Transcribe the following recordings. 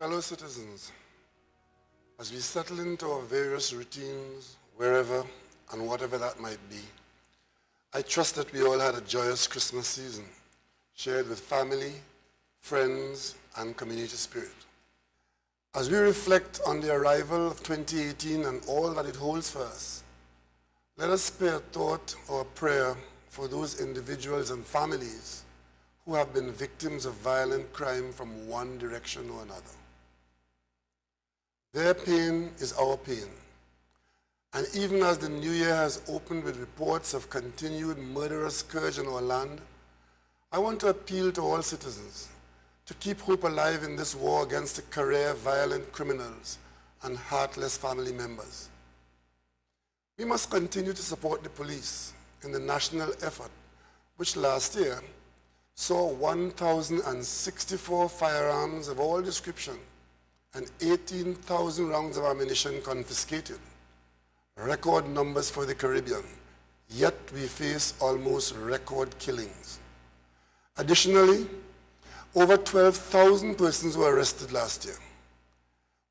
Fellow citizens, as we settle into our various routines, wherever and whatever that might be, I trust that we all had a joyous Christmas season, shared with family, friends, and community spirit. As we reflect on the arrival of 2018 and all that it holds for us, let us spare a thought or a prayer for those individuals and families who have been victims of violent crime from one direction or another. Their pain is our pain. And even as the new year has opened with reports of continued murderous scourge in our land, I want to appeal to all citizens to keep hope alive in this war against the career violent criminals and heartless family members. We must continue to support the police in the national effort, which last year saw 1,064 firearms of all description and 18,000 rounds of ammunition confiscated. Record numbers for the Caribbean, yet we face almost record killings. Additionally, over 12,000 persons were arrested last year.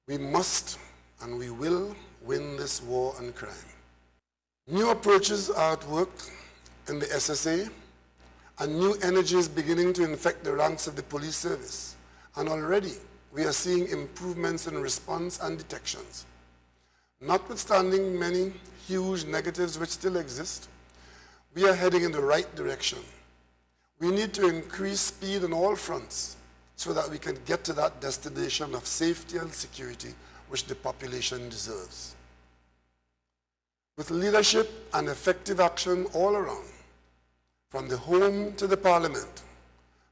We must and we will win this war on crime. New approaches are at work in the SSA, and new energy is beginning to infect the ranks of the police service. And already, we are seeing improvements in response and detections. Notwithstanding many huge negatives which still exist, we are heading in the right direction. We need to increase speed on all fronts so that we can get to that destination of safety and security which the population deserves. With leadership and effective action all around, from the home to the parliament,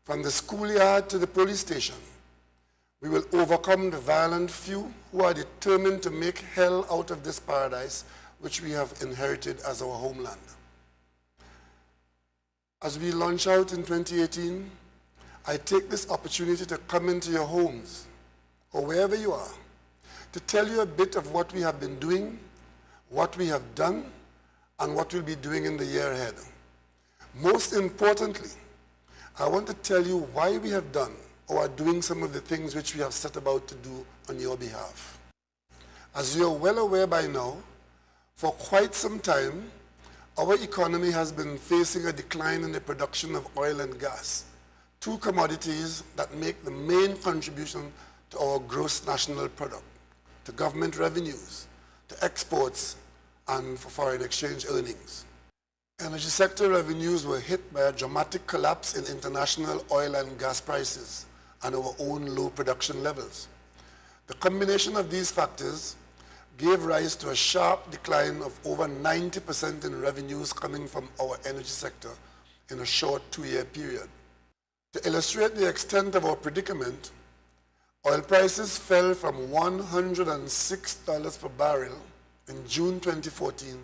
from the schoolyard to the police station, we will overcome the violent few who are determined to make hell out of this paradise which we have inherited as our homeland. As we launch out in 2018, I take this opportunity to come into your homes or wherever you are to tell you a bit of what we have been doing, what we have done, and what we'll be doing in the year ahead. Most importantly, I want to tell you why we have done or are doing some of the things which we have set about to do on your behalf. As you are well aware by now, for quite some time, our economy has been facing a decline in the production of oil and gas, two commodities that make the main contribution to our gross national product, to government revenues, to exports, and for foreign exchange earnings. Energy sector revenues were hit by a dramatic collapse in international oil and gas prices and our own low production levels. The combination of these factors gave rise to a sharp decline of over 90% in revenues coming from our energy sector in a short 2-year period. To illustrate the extent of our predicament, oil prices fell from $106 per barrel in June 2014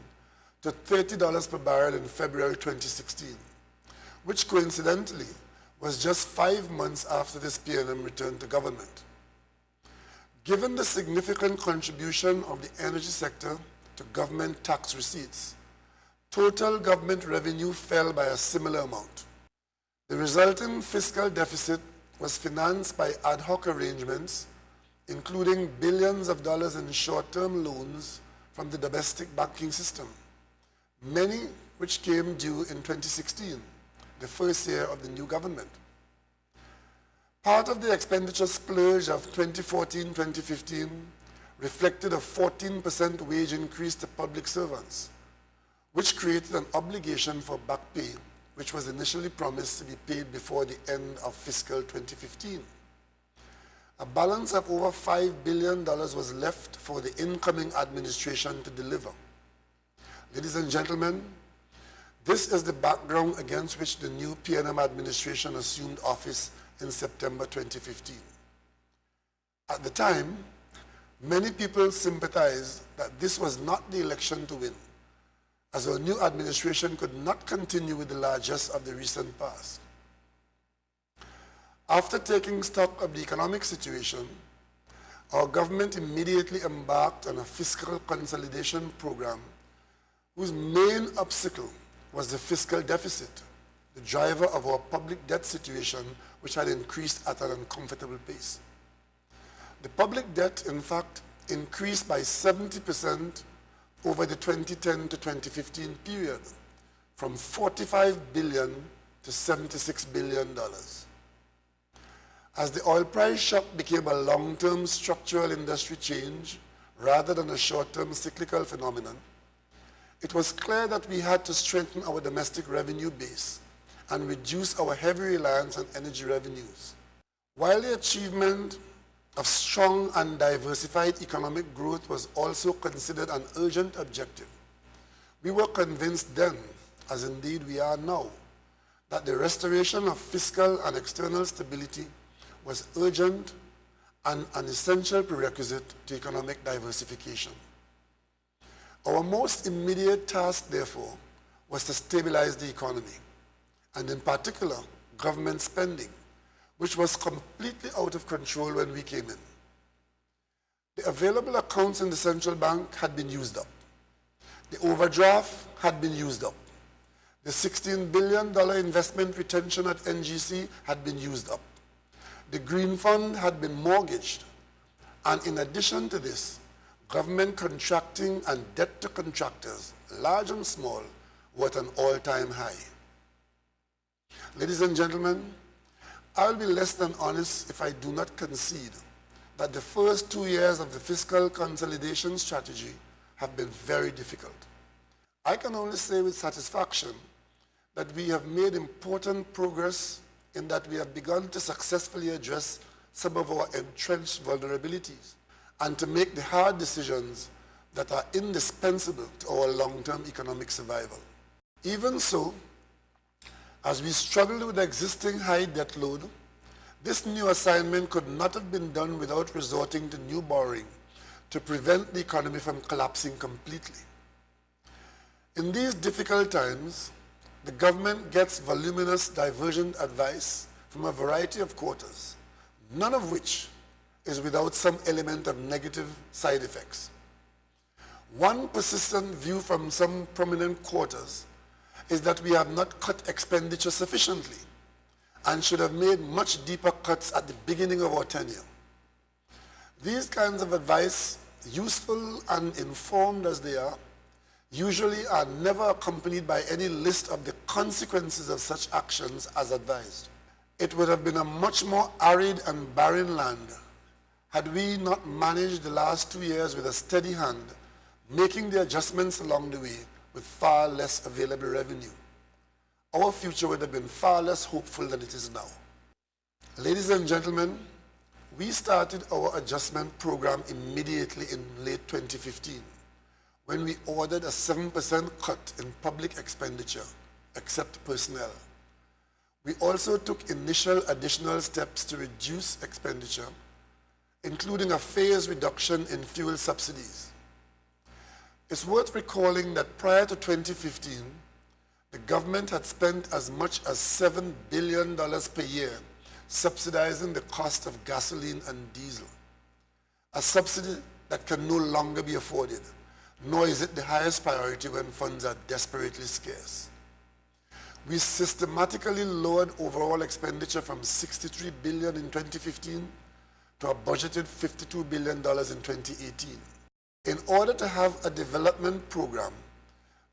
to $30 per barrel in February 2016, which coincidentally was just 5 months after this PNM returned to government. Given the significant contribution of the energy sector to government tax receipts, total government revenue fell by a similar amount. The resulting fiscal deficit was financed by ad hoc arrangements, including billions of dollars in short-term loans from the domestic banking system, many which came due in 2016, the first year of the new government. Part of the expenditure splurge of 2014-2015 reflected a 14% wage increase to public servants, which created an obligation for back pay, which was initially promised to be paid before the end of fiscal 2015. A balance of over $5 billion was left for the incoming administration to deliver. Ladies and gentlemen, this is the background against which the new PNM administration assumed office in September 2015. At the time, many people sympathized that this was not the election to win, as our new administration could not continue with the largesse of the recent past. After taking stock of the economic situation, our government immediately embarked on a fiscal consolidation program whose main obstacle was the fiscal deficit, the driver of our public debt situation, which had increased at an uncomfortable pace. The public debt, in fact, increased by 70% over the 2010 to 2015 period, from $45 billion to $76 billion. As the oil price shock became a long-term structural industry change rather than a short-term cyclical phenomenon, it was clear that we had to strengthen our domestic revenue base and reduce our heavy reliance on energy revenues. While the achievement of strong and diversified economic growth was also considered an urgent objective, we were convinced then, as indeed we are now, that the restoration of fiscal and external stability was urgent and an essential prerequisite to economic diversification. Our most immediate task, therefore, was to stabilize the economy, and in particular, government spending, which was completely out of control when we came in. The available accounts in the central bank had been used up. The overdraft had been used up. The $16 billion investment retention at NGC had been used up. The Green Fund had been mortgaged. And in addition to this, government contracting and debt to contractors, large and small, were at an all-time high. Ladies and gentlemen, I will be less than honest if I do not concede that the first 2 years of the fiscal consolidation strategy have been very difficult. I can only say with satisfaction that we have made important progress in that we have begun to successfully address some of our entrenched vulnerabilities and to make the hard decisions that are indispensable to our long-term economic survival. Even so, as we struggled with the existing high debt load, this new assignment could not have been done without resorting to new borrowing to prevent the economy from collapsing completely. In these difficult times, the government gets voluminous divergent advice from a variety of quarters, none of which is without some element of negative side effects. One persistent view from some prominent quarters is that we have not cut expenditure sufficiently and should have made much deeper cuts at the beginning of our tenure. These kinds of advice, useful and informed as they are, usually are never accompanied by any list of the consequences of such actions as advised. It would have been a much more arid and barren land had we not managed the last 2 years with a steady hand, making the adjustments along the way with far less available revenue. Our future would have been far less hopeful than it is now. Ladies and gentlemen, we started our adjustment program immediately in late 2015, when we ordered a 7% cut in public expenditure, except personnel. We also took initial additional steps to reduce expenditure, including a phased reduction in fuel subsidies. It's worth recalling that prior to 2015, the government had spent as much as $7 billion per year subsidizing the cost of gasoline and diesel, a subsidy that can no longer be afforded, nor is it the highest priority when funds are desperately scarce. We systematically lowered overall expenditure from $63 billion in 2015 to a budgeted $52 billion in 2018. In order to have a development program,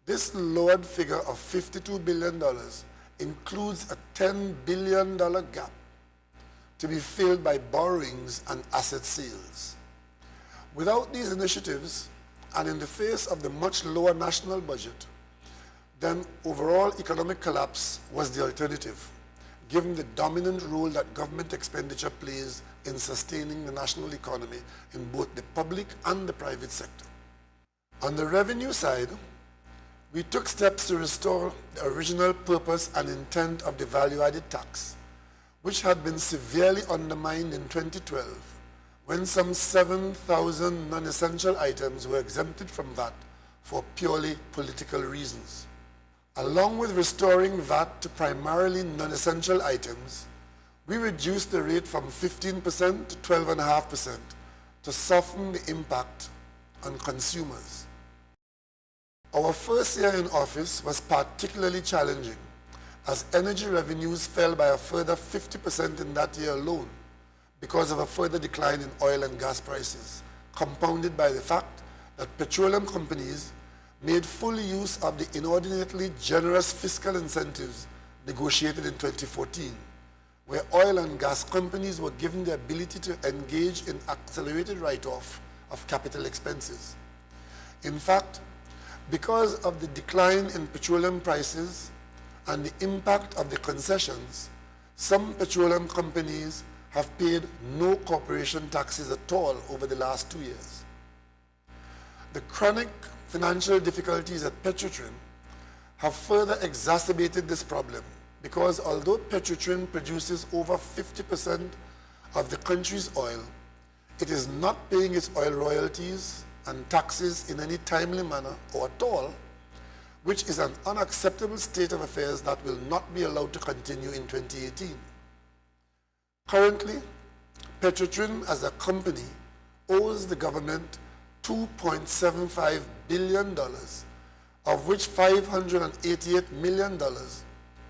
this lowered figure of $52 billion includes a $10 billion gap to be filled by borrowings and asset sales. Without these initiatives, and in the face of the much lower national budget, then overall economic collapse was the alternative, given the dominant role that government expenditure plays in sustaining the national economy in both the public and the private sector. On the revenue side, we took steps to restore the original purpose and intent of the value-added tax, which had been severely undermined in 2012 when some 7,000 non-essential items were exempted from VAT for purely political reasons. Along with restoring VAT to primarily non-essential items, we reduced the rate from 15% to 12.5% to soften the impact on consumers. Our first year in office was particularly challenging, as energy revenues fell by a further 50% in that year alone, because of a further decline in oil and gas prices, compounded by the fact that petroleum companies made full use of the inordinately generous fiscal incentives negotiated in 2014, where oil and gas companies were given the ability to engage in accelerated write-off of capital expenses. In fact, because of the decline in petroleum prices and the impact of the concessions, some petroleum companies have paid no corporation taxes at all over the last 2 years. The chronic financial difficulties at Petrotrin have further exacerbated this problem because although Petrotrin produces over 50% of the country's oil, it is not paying its oil royalties and taxes in any timely manner or at all, which is an unacceptable state of affairs that will not be allowed to continue in 2018. Currently, Petrotrin as a company owes the government $2.75 billion, of which $588 million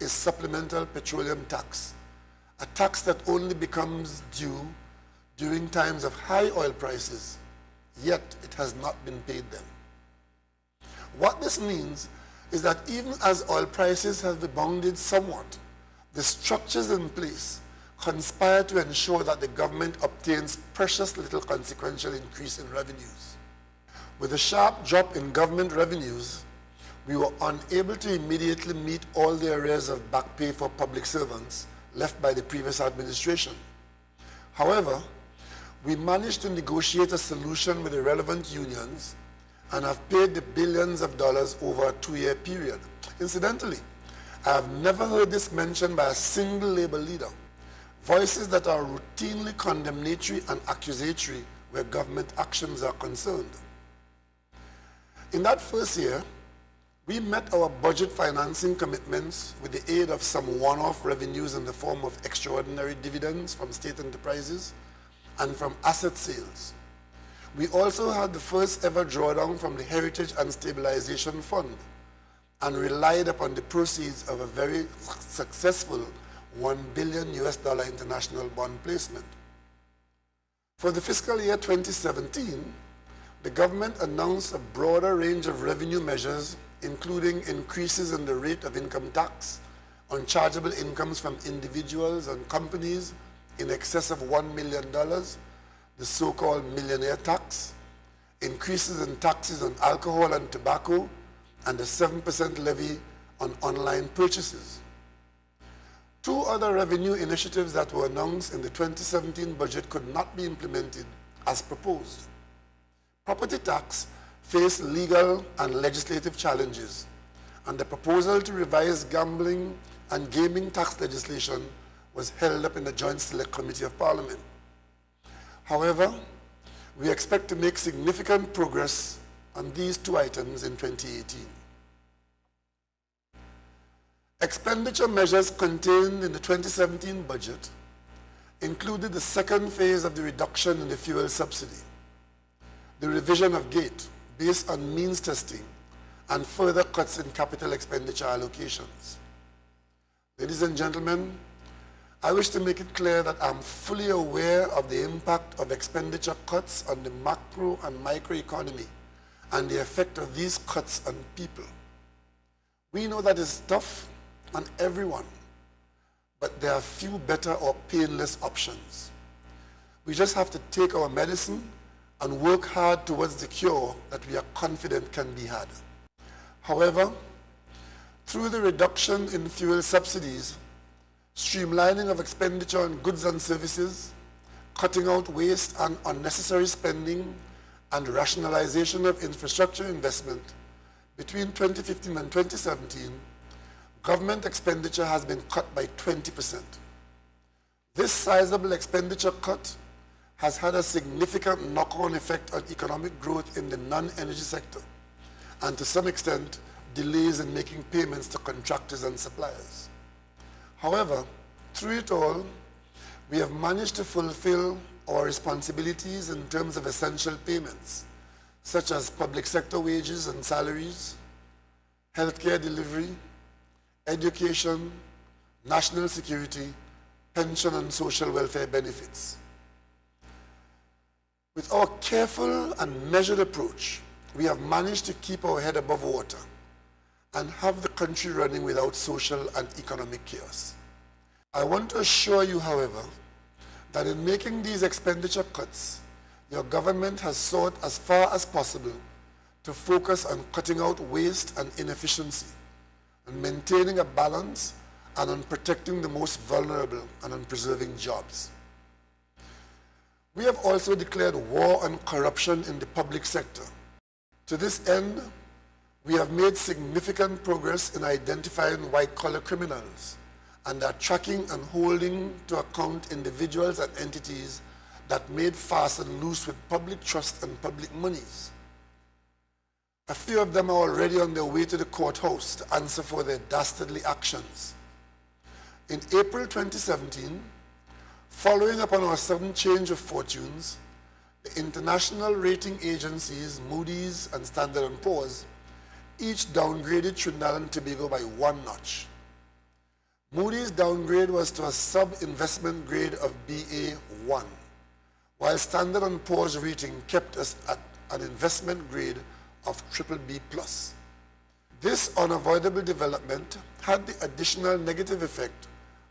is Supplemental Petroleum Tax, a tax that only becomes due during times of high oil prices, yet it has not been paid then. What this means is that even as oil prices have rebounded somewhat, the structures in place conspire to ensure that the government obtains precious little consequential increase in revenues. With a sharp drop in government revenues, we were unable to immediately meet all the arrears of back pay for public servants left by the previous administration. However, we managed to negotiate a solution with the relevant unions and have paid the billions of dollars over a 2-year period. Incidentally, I have never heard this mentioned by a single labor leader. Voices that are routinely condemnatory and accusatory where government actions are concerned. In that first year, we met our budget financing commitments with the aid of some one-off revenues in the form of extraordinary dividends from state enterprises and from asset sales. We also had the first ever drawdown from the Heritage and Stabilization Fund and relied upon the proceeds of a very successful $1 billion international bond placement. For the fiscal year 2017, the government announced a broader range of revenue measures, including increases in the rate of income tax on chargeable incomes from individuals and companies in excess of $1 million, the so-called millionaire tax, increases in taxes on alcohol and tobacco, and a 7% levy on online purchases. Two other revenue initiatives that were announced in the 2017 budget could not be implemented as proposed. Property tax faced legal and legislative challenges, and the proposal to revise gambling and gaming tax legislation was held up in the Joint Select Committee of Parliament. However, we expect to make significant progress on these two items in 2018. Expenditure measures contained in the 2017 budget included the second phase of the reduction in the fuel subsidy, the revision of GATE based on means testing, and further cuts in capital expenditure allocations. Ladies and gentlemen, I wish to make it clear that I'm fully aware of the impact of expenditure cuts on the macro and microeconomy and the effect of these cuts on people. We know that it's tough on everyone, but there are few better or painless options. We just have to take our medicine and work hard towards the cure that we are confident can be had. However, through the reduction in fuel subsidies, streamlining of expenditure on goods and services, cutting out waste and unnecessary spending, and rationalization of infrastructure investment, between 2015 and 2017, government expenditure has been cut by 20%. This sizable expenditure cut has had a significant knock-on effect on economic growth in the non-energy sector, and to some extent, delays in making payments to contractors and suppliers. However, through it all, we have managed to fulfill our responsibilities in terms of essential payments, such as public sector wages and salaries, healthcare delivery, education, national security, pension and social welfare benefits. With our careful and measured approach, we have managed to keep our head above water and have the country running without social and economic chaos. I want to assure you, however, that in making these expenditure cuts, your government has sought as far as possible to focus on cutting out waste and inefficiency, on maintaining a balance, and on protecting the most vulnerable and on preserving jobs. We have also declared war on corruption in the public sector. To this end, we have made significant progress in identifying white-collar criminals and are tracking and holding to account individuals and entities that made fast and loose with public trust and public monies. A few of them are already on their way to the courthouse to answer for their dastardly actions. In April 2017, following up on our sudden change of fortunes, the international rating agencies Moody's and Standard & Poor's each downgraded Trinidad and Tobago by 1 notch. Moody's downgrade was to a sub-investment grade of BA1, while Standard & Poor's rating kept us at an investment grade of BBB+. This unavoidable development had the additional negative effect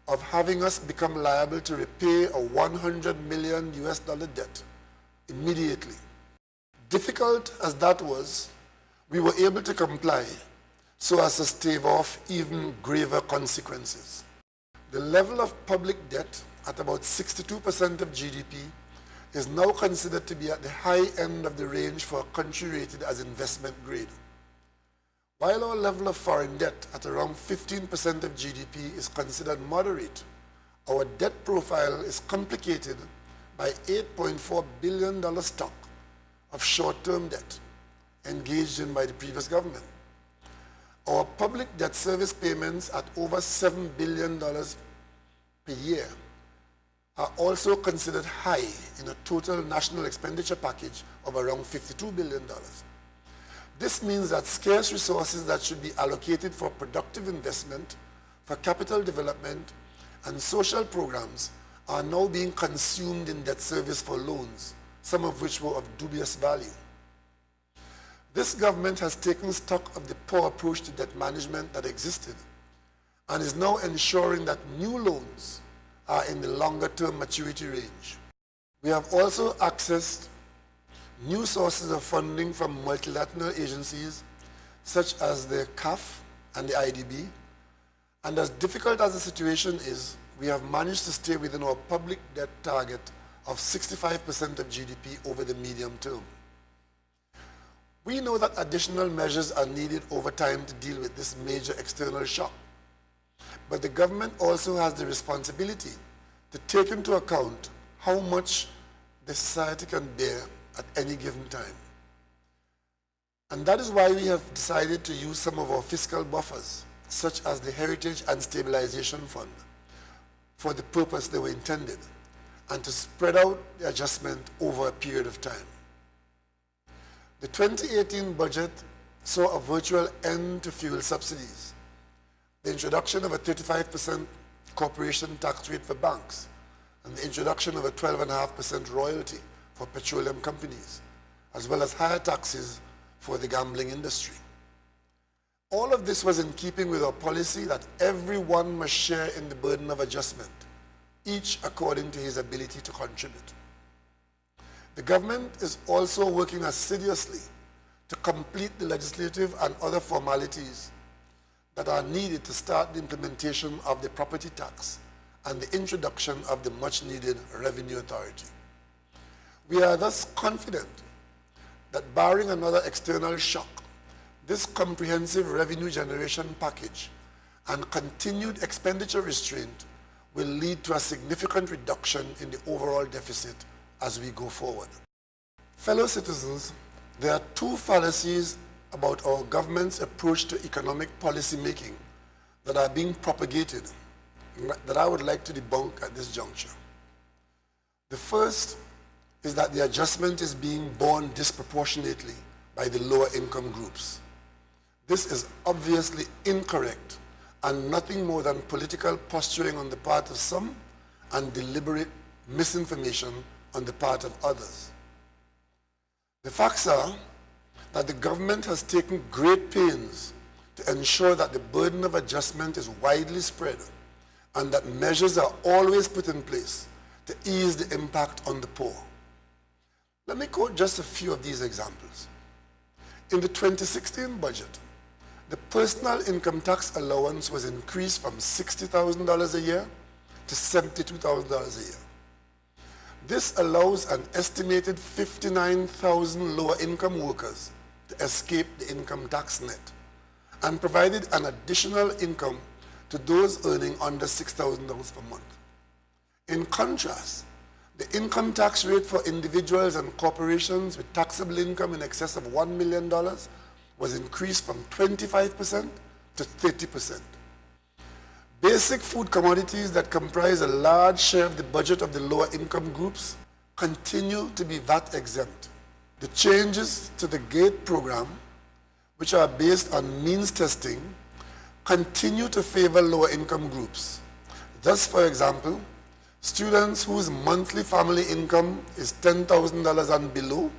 of having us become liable to repay a $100 million debt immediately. Difficult as that was, we were able to comply so as to stave off even graver consequences. The level of public debt at about 62% of GDP is now considered to be at the high end of the range for a country rated as investment grade. While our level of foreign debt at around 15% of GDP is considered moderate, our debt profile is complicated by $8.4 billion stock of short-term debt engaged in by the previous government. Our public debt service payments at over $7 billion per year are also considered high in a total national expenditure package of around $52 billion. This means that scarce resources that should be allocated for productive investment, for capital development, and social programs are now being consumed in debt service for loans, some of which were of dubious value. This government has taken stock of the poor approach to debt management that existed and is now ensuring that new loans are in the longer-term maturity range. We have also accessed new sources of funding from multilateral agencies such as the CAF and the IDB, and as difficult as the situation is, we have managed to stay within our public debt target of 65% of GDP over the medium term. We know that additional measures are needed over time to deal with this major external shock, but the government also has the responsibility to take into account how much the society can bear at any given time. And that is why we have decided to use some of our fiscal buffers, such as the Heritage and Stabilization Fund, for the purpose they were intended, and to spread out the adjustment over a period of time. The 2018 budget saw a virtual end to fuel subsidies, the introduction of a 35% corporation tax rate for banks, and the introduction of a 12.5% royalty for petroleum companies, as well as higher taxes for the gambling industry. All of this was in keeping with our policy that everyone must share in the burden of adjustment, each according to his ability to contribute. The government is also working assiduously to complete the legislative and other formalities that are needed to start the implementation of the property tax and the introduction of the much-needed revenue authority. We are thus confident that barring another external shock, this comprehensive revenue generation package and continued expenditure restraint will lead to a significant reduction in the overall deficit as we go forward. Fellow citizens, there are two fallacies about our government's approach to economic policy making that are being propagated that I would like to debunk at this juncture. The first is that the adjustment is being borne disproportionately by the lower income groups. This is obviously incorrect and nothing more than political posturing on the part of some and deliberate misinformation on the part of others. The facts are that the government has taken great pains to ensure that the burden of adjustment is widely spread and that measures are always put in place to ease the impact on the poor. Let me quote just a few of these examples. In the 2016 budget, the personal income tax allowance was increased from $60,000 a year to $72,000 a year. This allows an estimated 59,000 lower income workers to escape the income tax net and provided an additional income to those earning under $6,000 per month. In contrast, the income tax rate for individuals and corporations with taxable income in excess of $1 million was increased from 25% to 30%. Basic food commodities that comprise a large share of the budget of the lower income groups continue to be VAT exempt. The changes to the GATE program, which are based on means testing, continue to favor lower income groups. Thus, for example, students whose monthly family income is $10,000 and below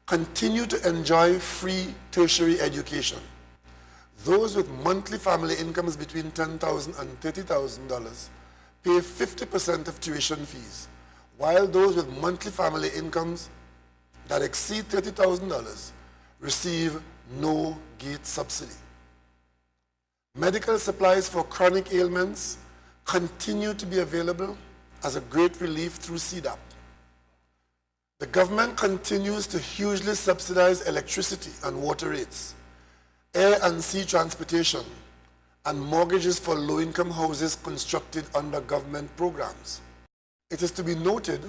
continue to enjoy free tertiary education. Those with monthly family incomes between $10,000 and $30,000 pay 50% of tuition fees, while those with monthly family incomes that exceed $30,000 receive no GATE subsidy. Medical supplies for chronic ailments continue to be available as a great relief through CDAP. The government continues to hugely subsidize electricity and water rates, air and sea transportation, and mortgages for low-income houses constructed under government programs. It is to be noted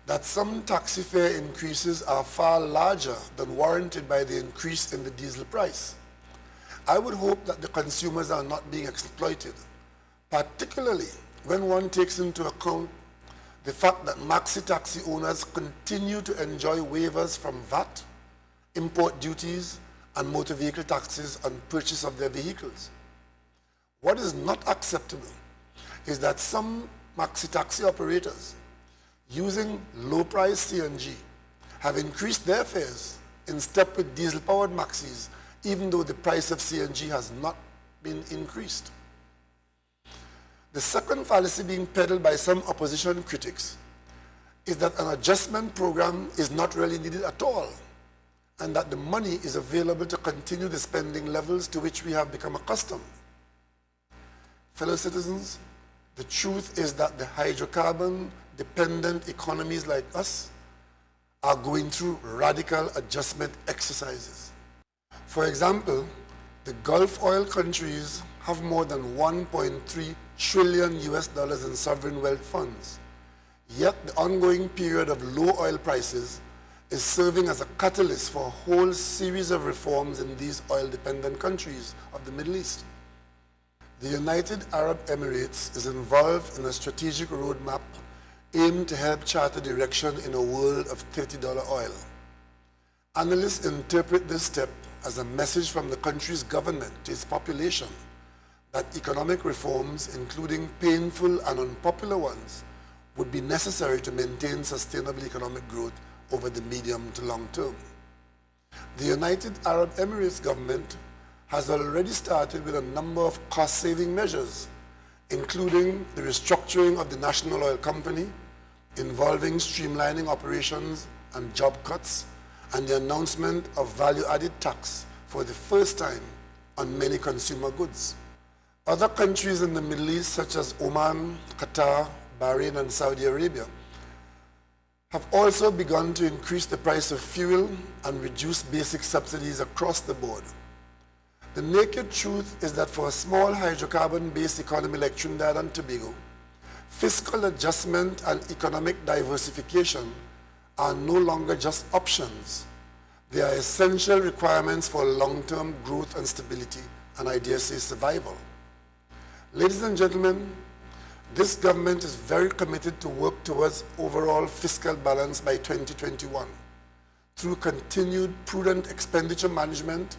that some taxi fare increases are far larger than warranted by the increase in the diesel price. I would hope that the consumers are not being exploited, particularly when one takes into account the fact that maxi taxi owners continue to enjoy waivers from VAT, import duties, and motor vehicle taxes on purchase of their vehicles. What is not acceptable is that some maxi taxi operators using low-price CNG have increased their fares in step with diesel-powered maxis, even though the price of CNG has not been increased. The second fallacy being peddled by some opposition critics is that an adjustment program is not really needed at all, and that the money is available to continue the spending levels to which we have become accustomed. Fellow citizens, the truth is that the hydrocarbon-dependent economies like us are going through radical adjustment exercises. For example, the Gulf oil countries have more than $1.3 trillion in sovereign wealth funds. Yet the ongoing period of low oil prices is serving as a catalyst for a whole series of reforms in these oil-dependent countries of the Middle East. The United Arab Emirates is involved in a strategic roadmap aimed to help chart a direction in a world of $30 oil. Analysts interpret this step as a message from the country's government to its population that economic reforms, including painful and unpopular ones, would be necessary to maintain sustainable economic growth over the medium to long term. The United Arab Emirates government has already started with a number of cost-saving measures, including the restructuring of the national oil company, involving streamlining operations and job cuts, and the announcement of value-added tax for the first time on many consumer goods. Other countries in the Middle East, such as Oman, Qatar, Bahrain, and Saudi Arabia, have also begun to increase the price of fuel and reduce basic subsidies across the board. The naked truth is that for a small hydrocarbon-based economy like Trinidad and Tobago, fiscal adjustment and economic diversification are no longer just options. They are essential requirements for long-term growth and stability, and I dare say survival. Ladies and gentlemen, this government is very committed to work towards overall fiscal balance by 2021 through continued prudent expenditure management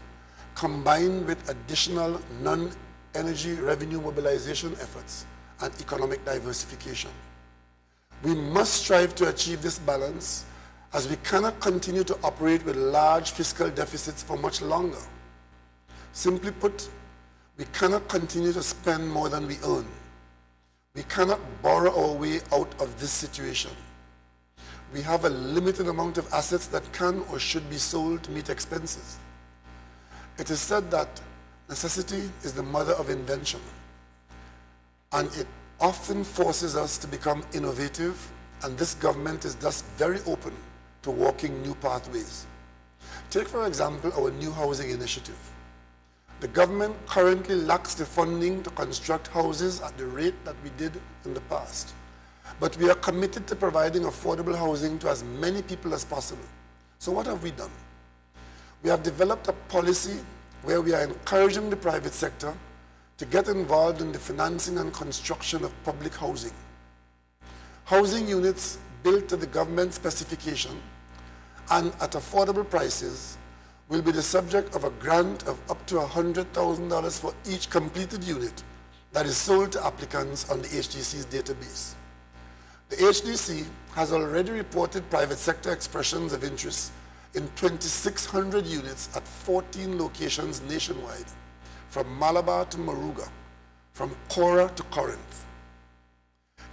combined with additional non-energy revenue mobilization efforts and economic diversification. We must strive to achieve this balance as we cannot continue to operate with large fiscal deficits for much longer. Simply put, we cannot continue to spend more than we earn. We cannot borrow our way out of this situation. We have a limited amount of assets that can or should be sold to meet expenses. It is said that necessity is the mother of invention, and it often forces us to become innovative, and this government is thus very open to walking new pathways. Take, for example, our new housing initiative. The government currently lacks the funding to construct houses at the rate that we did in the past. But we are committed to providing affordable housing to as many people as possible. So what have we done? We have developed a policy where we are encouraging the private sector to get involved in the financing and construction of public housing. Housing units built to the government specification and at affordable prices will be the subject of a grant of up to $100,000 for each completed unit that is sold to applicants on the HDC's database. The HDC has already reported private sector expressions of interest in 2,600 units at 14 locations nationwide, from Malabar to Moruga, from Cora to Corinth.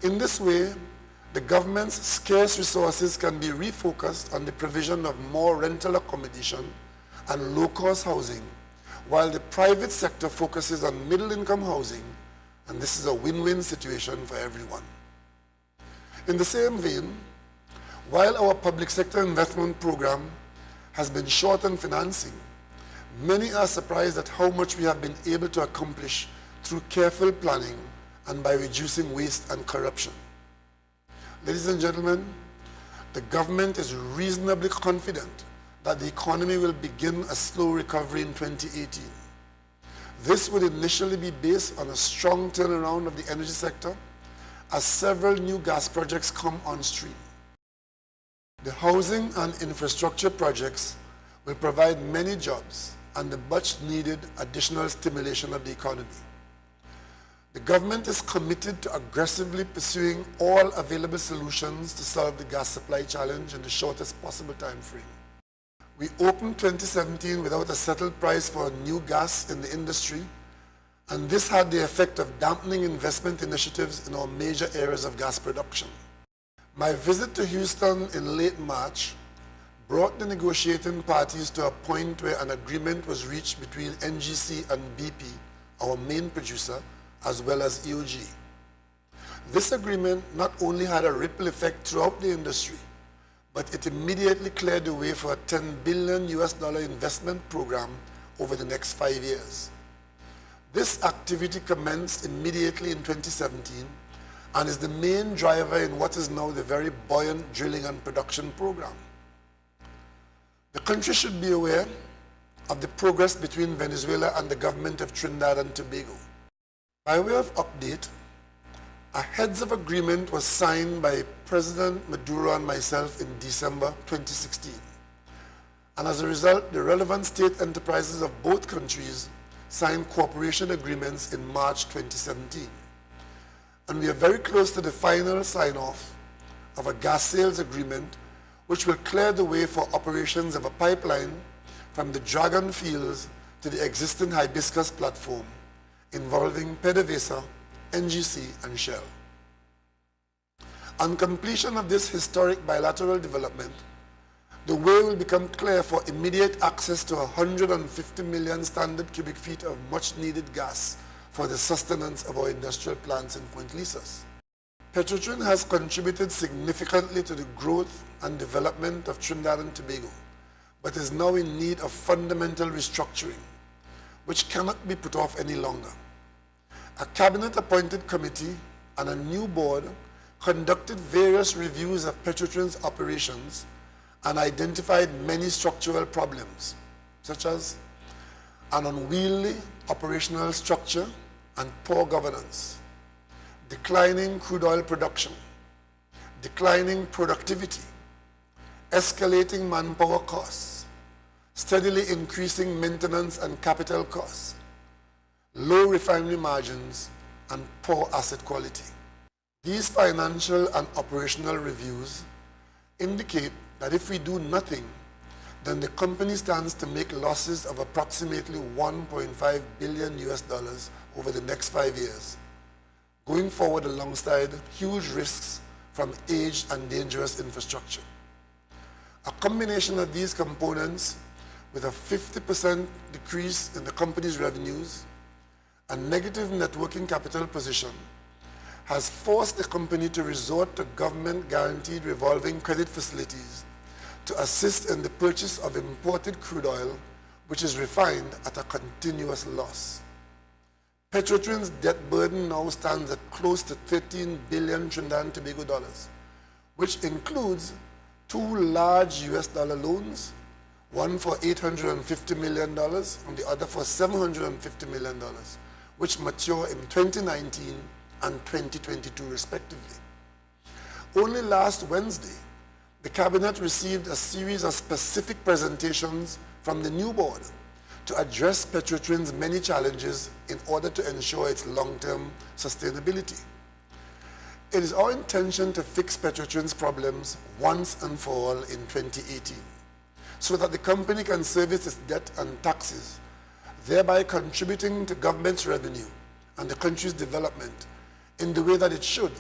In this way, the government's scarce resources can be refocused on the provision of more rental accommodation and low-cost housing, while the private sector focuses on middle-income housing, and this is a win-win situation for everyone. In the same vein, while our public sector investment program has been short on financing, many are surprised at how much we have been able to accomplish through careful planning and by reducing waste and corruption. Ladies and gentlemen, the government is reasonably confident that the economy will begin a slow recovery in 2018. This would initially be based on a strong turnaround of the energy sector as several new gas projects come on stream. The housing and infrastructure projects will provide many jobs and the much needed additional stimulation of the economy. The government is committed to aggressively pursuing all available solutions to solve the gas supply challenge in the shortest possible time frame. We opened 2017 without a settled price for new gas in the industry, and this had the effect of dampening investment initiatives in our major areas of gas production. My visit to Houston in late March brought the negotiating parties to a point where an agreement was reached between NGC and BP, our main producer, as well as EOG. This agreement not only had a ripple effect throughout the industry, but it immediately cleared the way for a $10 billion investment program over the next 5 years. This activity commenced immediately in 2017 and is the main driver in what is now the very buoyant drilling and production program. The country should be aware of the progress between Venezuela and the government of Trinidad and Tobago. By way of update, a heads of agreement was signed by President Maduro and myself in December 2016. And as a result, the relevant state enterprises of both countries signed cooperation agreements in March 2017. And we are very close to the final sign-off of a gas sales agreement which will clear the way for operations of a pipeline from the Dragon fields to the existing Hibiscus platform involving PDVSA, NGC, and Shell. On completion of this historic bilateral development, the way will become clear for immediate access to 150 million standard cubic feet of much-needed gas for the sustenance of our industrial plants in Point Lisas. Petrotrin has contributed significantly to the growth and development of Trinidad and Tobago, but is now in need of fundamental restructuring, which cannot be put off any longer. A cabinet-appointed committee and a new board conducted various reviews of Petrotrin's operations and identified many structural problems, such as an unwieldy operational structure and poor governance, declining crude oil production, declining productivity, escalating manpower costs, steadily increasing maintenance and capital costs, low refinery margins, and poor asset quality. These financial and operational reviews indicate that if we do nothing, then the company stands to make losses of approximately $1.5 billion over the next 5 years, going forward alongside huge risks from aged and dangerous infrastructure. A combination of these components with a 50% decrease in the company's revenues and negative net working capital position has forced the company to resort to government-guaranteed revolving credit facilities to assist in the purchase of imported crude oil, which is refined at a continuous loss. Petrotrin's debt burden now stands at close to 13 billion Trinidad and Tobago dollars, which includes 2 large US dollar loans, one for $850 million and the other for $750 million, which mature in 2019 and 2022 respectively. Only last Wednesday, the Cabinet received a series of specific presentations from the new board to address Petrotrin's many challenges in order to ensure its long-term sustainability. It is our intention to fix Petrotrin's problems once and for all in 2018, so that the company can service its debt and taxes, thereby contributing to government's revenue and the country's development in the way that it should,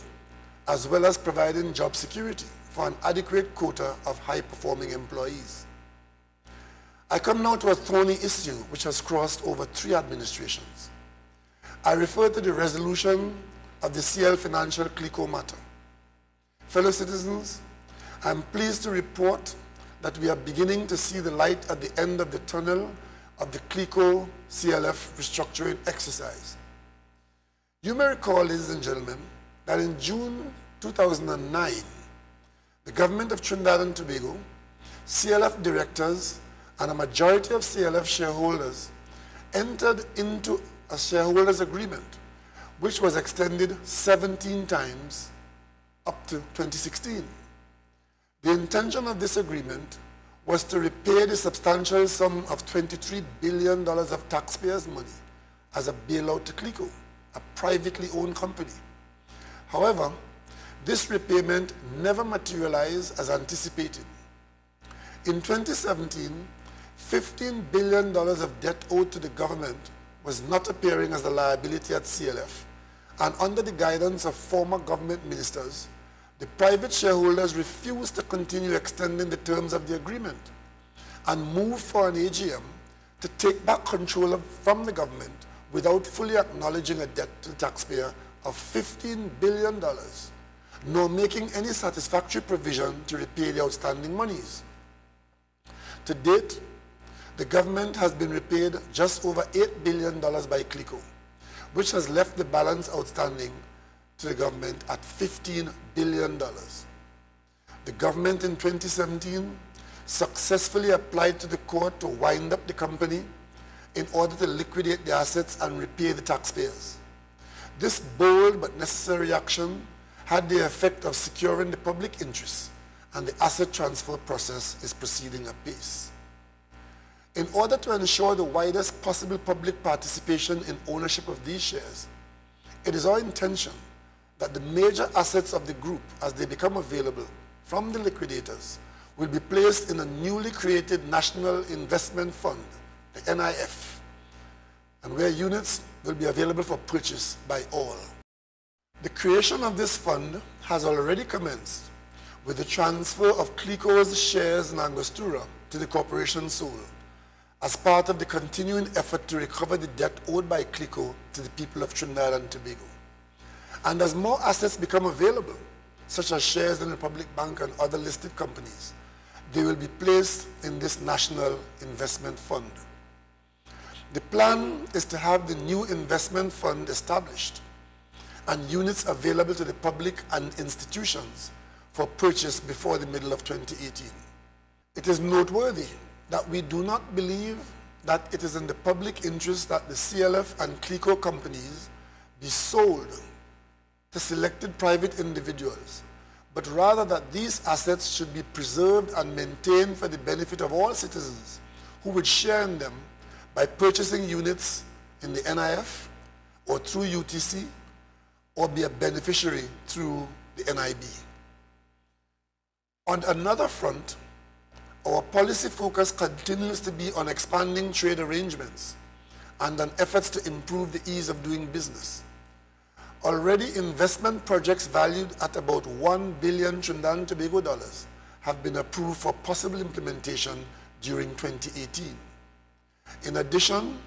as well as providing job security for an adequate quota of high-performing employees. I come now to a thorny issue which has crossed over 3 administrations. I refer to the resolution of the CL Financial CLICO matter. Fellow citizens, I am pleased to report that we are beginning to see the light at the end of the tunnel of the CLICO CLF restructuring exercise. You may recall, ladies and gentlemen, that in June 2009, the government of Trinidad and Tobago, CLF directors, and a majority of CLF shareholders entered into a shareholders agreement which was extended 17 times up to 2016. The intention of this agreement was to repay the substantial sum of $23 billion of taxpayers' money as a bailout to CLICO, a privately owned company. However, this repayment never materialized as anticipated. In 2017, $15 billion of debt owed to the government was not appearing as a liability at CLF, and under the guidance of former government ministers, the private shareholders refused to continue extending the terms of the agreement and moved for an AGM to take back control from the government without fully acknowledging a debt to the taxpayer of $15 billion, nor making any satisfactory provision to repay the outstanding monies. To date, the government has been repaid just over $8 billion by CLICO, which has left the balance outstanding to the government at $15 billion. The government in 2017 successfully applied to the court to wind up the company in order to liquidate the assets and repay the taxpayers. This bold but necessary action had the effect of securing the public interest, and the asset transfer process is proceeding apace. In order to ensure the widest possible public participation in ownership of these shares, it is our intention that the major assets of the group, as they become available from the liquidators, will be placed in a newly created National Investment Fund, the NIF, and where units will be available for purchase by all. The creation of this fund has already commenced with the transfer of CLICO's shares in Angostura to the corporation sole, as part of the continuing effort to recover the debt owed by CLICO to the people of Trinidad and Tobago. And as more assets become available, such as shares in Republic Bank and other listed companies, they will be placed in this National Investment Fund. The plan is to have the new investment fund established and units available to the public and institutions for purchase before the middle of 2018. It is noteworthy that we do not believe that it is in the public interest that the CLF and CLICO companies be sold to selected private individuals, but rather that these assets should be preserved and maintained for the benefit of all citizens who would share in them by purchasing units in the NIF or through UTC, or be a beneficiary through the NIB. On another front, our policy focus continues to be on expanding trade arrangements and on efforts to improve the ease of doing business. Already, investment projects valued at about 1 billion Trinidad and Tobago dollars have been approved for possible implementation during 2018. In addition,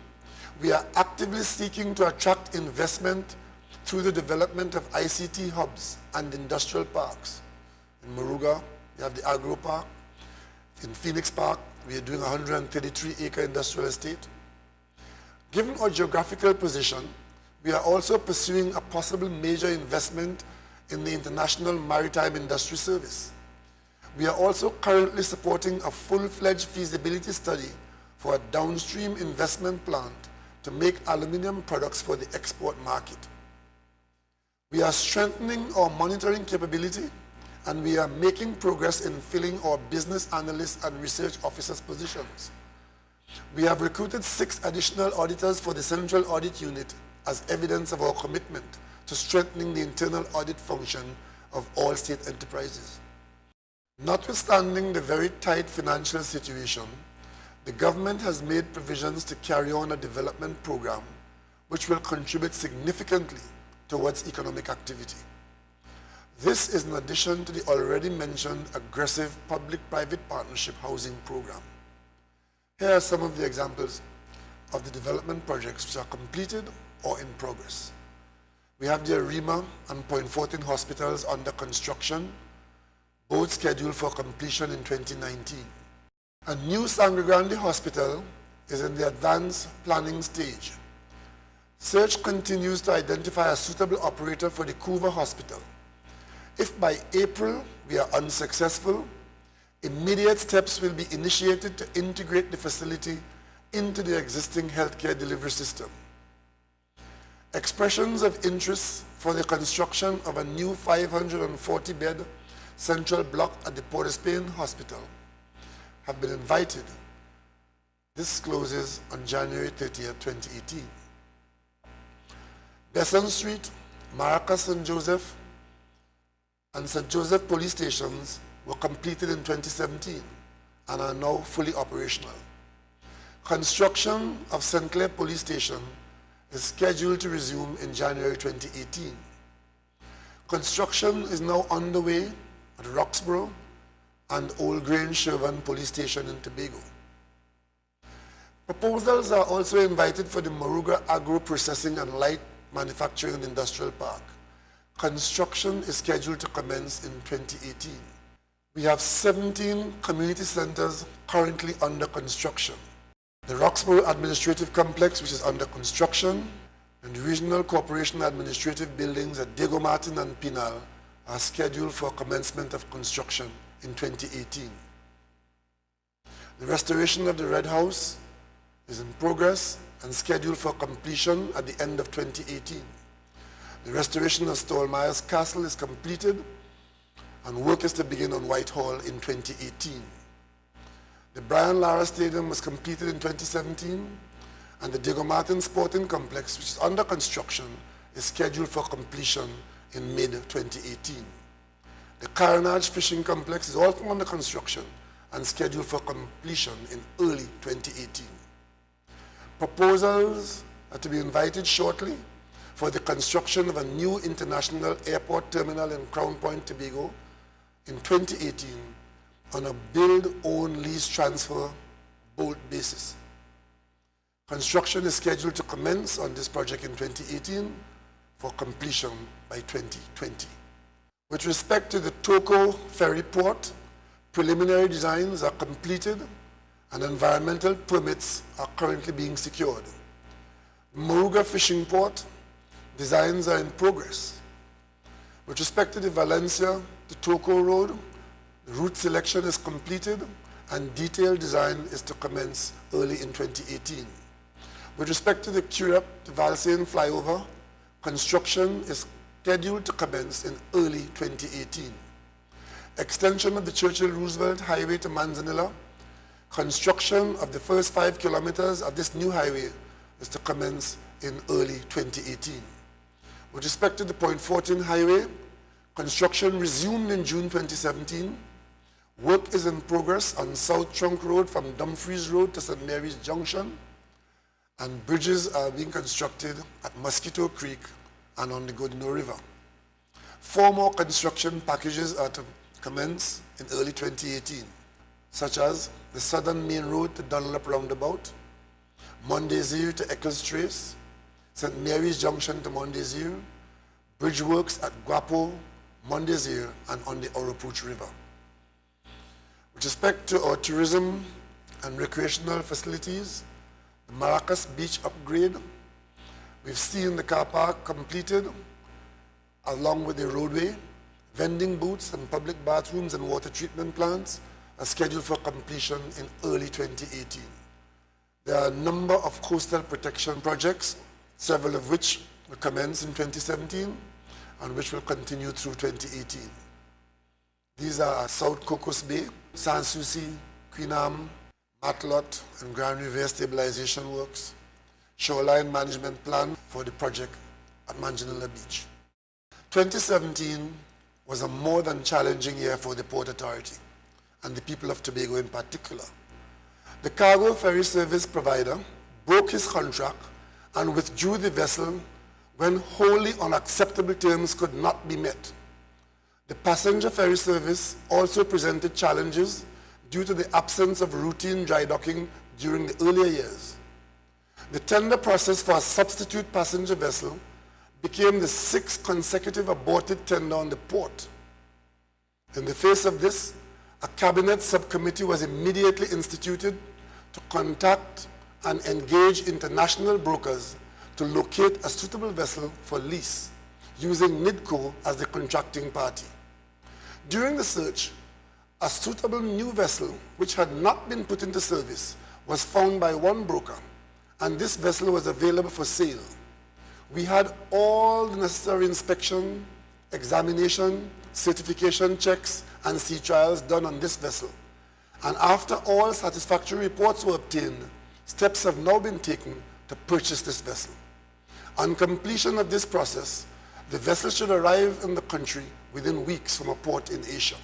we are actively seeking to attract investment through the development of ICT hubs and industrial parks. In Moruga, we have the Agro Park. In Phoenix Park, we are doing a 133-acre industrial estate. Given our geographical position, we are also pursuing a possible major investment in the International Maritime Industry Service. We are also currently supporting a full-fledged feasibility study for a downstream investment plant to make aluminum products for the export market. We are strengthening our monitoring capability, and we are making progress in filling our business analyst and research officers' positions. We have recruited 6 additional auditors for the Central Audit Unit as evidence of our commitment to strengthening the internal audit function of all state enterprises. Notwithstanding the very tight financial situation, the government has made provisions to carry on a development program which will contribute significantly towards economic activity. This is in addition to the already mentioned aggressive public-private partnership housing program. Here are some of the examples of the development projects which are completed or in progress. We have the Arima and Point 14 hospitals under construction, both scheduled for completion in 2019. A new Sangre Grande hospital is in the advanced planning stage. Search continues to identify a suitable operator for the Couva Hospital. If by April we are unsuccessful, immediate steps will be initiated to integrate the facility into the existing healthcare delivery system. Expressions of interest for the construction of a new 540-bed central block at the Port of Spain Hospital have been invited. This closes on January 30th, 2018. Besson Street, Maracas, St. Joseph, and St. Joseph police stations were completed in 2017 and are now fully operational. Construction of St. Clair Police Station is scheduled to resume in January 2018. Construction is now underway at Roxborough and Old Grange Shervan Police Station in Tobago. Proposals are also invited for the Moruga Agro Processing and Light Manufacturing and Industrial Park. Construction is scheduled to commence in 2018. We have 17 community centers currently under construction. The Roxborough Administrative Complex, which is under construction, and the Regional Corporation Administrative Buildings at Diego Martin and Pinal are scheduled for commencement of construction in 2018. The restoration of the Red House is in progress and scheduled for completion at the end of 2018. The restoration of Stallmeyer's Castle is completed and work is to begin on Whitehall in 2018. The Brian Lara Stadium was completed in 2017 and the Diego Martin Sporting Complex, which is under construction, is scheduled for completion in mid-2018. The Carnage Fishing Complex is also under construction and scheduled for completion in early 2018. Proposals are to be invited shortly for the construction of a new international airport terminal in Crown Point, Tobago in 2018 on a build-own lease transfer boat basis. Construction is scheduled to commence on this project in 2018 for completion by 2020. With respect to the Toco Ferry Port, preliminary designs are completed and environmental permits are currently being secured. Moruga Fishing Port, designs are in progress. With respect to the Valencia to Toco Road, the route selection is completed and detailed design is to commence early in 2018. With respect to the Currap to Valsayn flyover, construction is scheduled to commence in early 2018. Extension of the Churchill-Roosevelt Highway to Manzanilla, construction of the first 5 kilometers of this new highway is to commence in early 2018. With respect to the Point 14 highway, construction resumed in June 2017, Work is in progress on South Trunk Road from Dumfries Road to St. Mary's Junction, and bridges are being constructed at Mosquito Creek and on the Godino River. 4 more construction packages are to commence in early 2018, such as the Southern Main Road to Dunlop Roundabout, Mondesir to Eccles Trace, St. Mary's Junction to Mondesir, bridge works at Guapo, Mondesir, and on the Oropouche River. With respect to our tourism and recreational facilities, the Maracas Beach upgrade, we've seen the car park completed along with the roadway. Vending booths and public bathrooms and water treatment plants are scheduled for completion in early 2018. There are a number of coastal protection projects, several of which will commence in 2017 and which will continue through 2018. These are South Cocos Bay, Sans Souci, Queen Anne, Matlot, and Grand Riviere stabilization works, shoreline management plan for the project at Manjanilla Beach. 2017 was a more than challenging year for the Port Authority and the people of Tobago in particular. The cargo ferry service provider broke his contract and withdrew the vessel when wholly unacceptable terms could not be met. The passenger ferry service also presented challenges due to the absence of routine dry docking during the earlier years. The tender process for a substitute passenger vessel became the 6th consecutive aborted tender on the port. In the face of this, a cabinet subcommittee was immediately instituted to contact and engage international brokers to locate a suitable vessel for lease, using NIDCO as the contracting party. During the search, a suitable new vessel, which had not been put into service, was found by one broker, and this vessel was available for sale. We had all the necessary inspection, examination, certification checks, and sea trials done on this vessel. And after all satisfactory reports were obtained, steps have now been taken to purchase this vessel. On completion of this process, the vessel should arrive in the country within weeks from a port in Asia.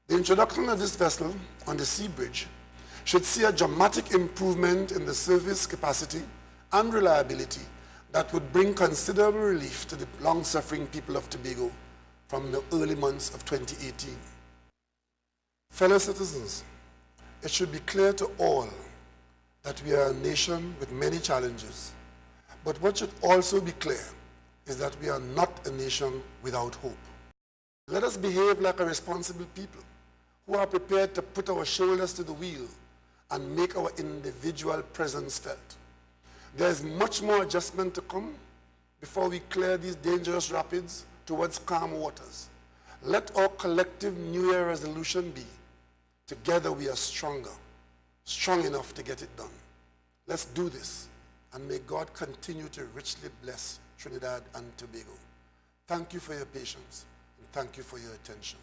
The introduction of this vessel on the sea bridge should see a dramatic improvement in the service capacity and reliability that would bring considerable relief to the long-suffering people of Tobago from the early months of 2018. Fellow citizens, it should be clear to all that we are a nation with many challenges, but what should also be clear is that we are not a nation without hope. Let us behave like a responsible people who are prepared to put our shoulders to the wheel and make our individual presence felt. There is much more adjustment to come before we clear these dangerous rapids towards calm waters. Let our collective New Year resolution be, together we are stronger, strong enough to get it done. Let's do this, and may God continue to richly bless Trinidad and Tobago. Thank you for your patience, and thank you for your attention.